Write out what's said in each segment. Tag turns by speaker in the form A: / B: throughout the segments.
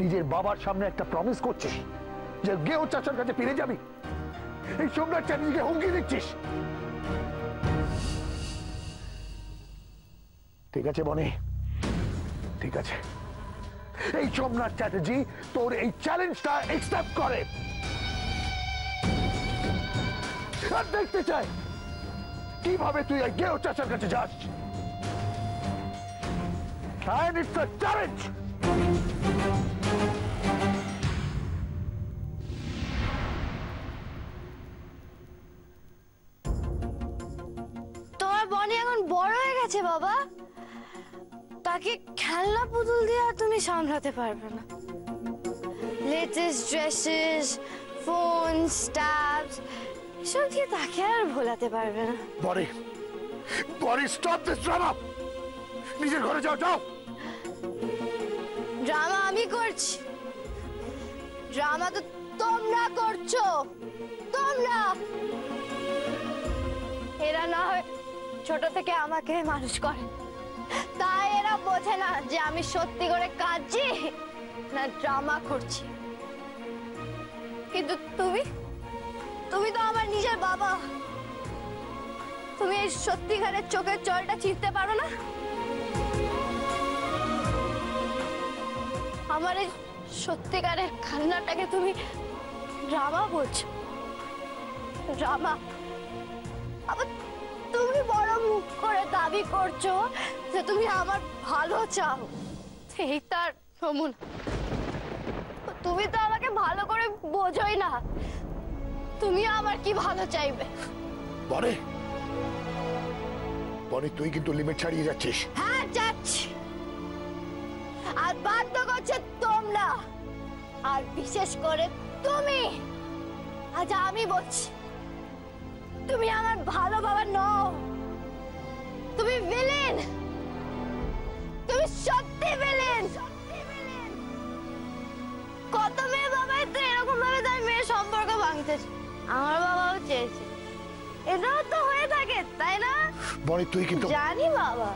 A: নিজের বাবার সামনে একটা প্রমিস করছিস যে গেও চাচার কাছে ফিরে যাবি, এই সোমনাথ চ্যাটার্জিকে হুমকি দিচ্ছিস। ঠিক আছে বনি, ঠিক আছে, এই সোমনাথ চ্যাটার্জি তোর এই চ্যালেঞ্জটা অ্যাকসেপ্ট করে আর দেখতে চাই কিভাবে তুই এই গেও চাচার কাছে যাস। And it's a challenge!
B: তোমার বনি এখন বড় হয়ে গেছে বাবা, তাকে খেলনা পুতুল দিয়ে আর তুমি সামলাতে পারবে না। লেটেস্ট ড্রেসেস, ফোন, স্টাফস এসব দিয়ে তাকে আর ভোলাতে পারবে না।
A: বনি, বনি, স্টপ দিস ড্রামা। নিজের ঘরে যাও, যাও।
B: ড্রামা আমি করছি, ড্রামা তো তোমরা করছো। তোমরা এরা না হয় ছোট থেকে আমাকে মানুষ করে, তাই এরা বোঝে না যে আমি সত্যি করে কাঁদছি না ড্রামা করছি। কিন্তু তুমি তুমি তো আমার নিজের বাবা, তুমি এই সত্যিকারের চোখের জলটা চিনতে পারো না। আমার এই সত্যিকারের কান্নাটাকে তুমি ড্রামা বলছো, ড্রামা। আবার তুমি বড় মুখ করে দাবি করছো যে তুমি আমার ভালো চাও, এই তার নমুনা। তুমি তো আমাকে ভালো করে বোঝোই না, তুমি আমার কি ভালো চাইবে।
A: বনি, বনি, তুই কিন্তু লিমিট ছাড়িয়ে যাচ্ছিস।
B: হ্যাঁ যাচ্ছি, আর বাধ্য করছে তোমরা, আর বিশেষ করে তুমি। আজ আমি বলছি তুমি আমার ভালো বাবা নও, তুমি ভিলেন, তুমি সত্যি ভিলেন। কত মেয়ে বাবাই তো এরকম ভাবে তার মেয়ের সম্পর্ক ভাঙতে, আমার বাবাও চেয়েছে, এটাও তো হয়ে থাকে তাই না?
A: বনি তুই কিন্তু
B: জানি বাবা,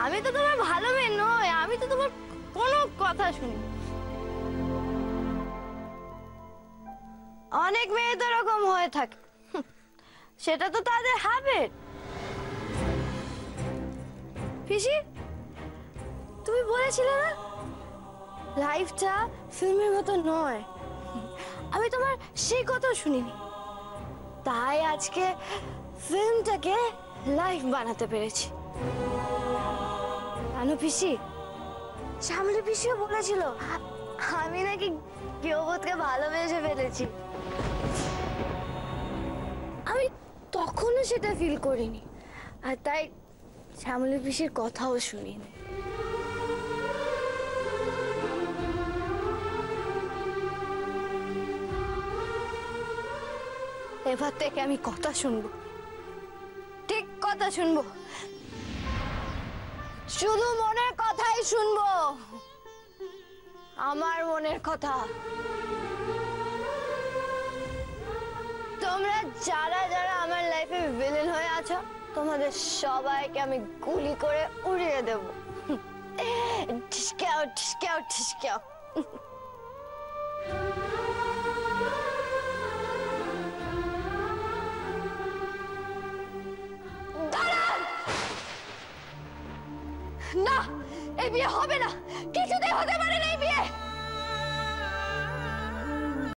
B: আমি তো তোমার ভালো মেয়ে নই, আমি তো তোমার কোনো কথা শুনি। অনেক মেয়ে তো এরকম হয়ে থাকে, সেটা তো তাদের হ্যাবিট। পিসি, তুমি বলেছিলে না লাইফটা ফিল্মের মতো নয়, আমি তোমার সেই কথা শুনিনি, তাই আজকে ফিল্মটাকে লাইফ বানাতে পেরেছি। জানো পিসি, শ্যামলী পিসিও বলেছিল আমি নাকি গৃহবধূকে ভালোবেসে ফেলেছি। আমি তখনও সেটা ফিল করিনি, আর তাই শ্যামলী পিসির কথাও শুনিনি। এবার থেকে আমি কথা শুনবো, ঠিক কথা শুনবো, শুধু মনের কথাই শুনবো, আমার মনের কথা। তোমরা যারা যারা আমার লাইফে ভিলেন হয়ে আছো, তোমাদের সবাইকে আমি গুলি করে উড়িয়ে দেব। ঠিসকাও ঠিসকাও ঠিসকাও। না, এই বিয়ে হবে না, কিছুতেই হতে পারে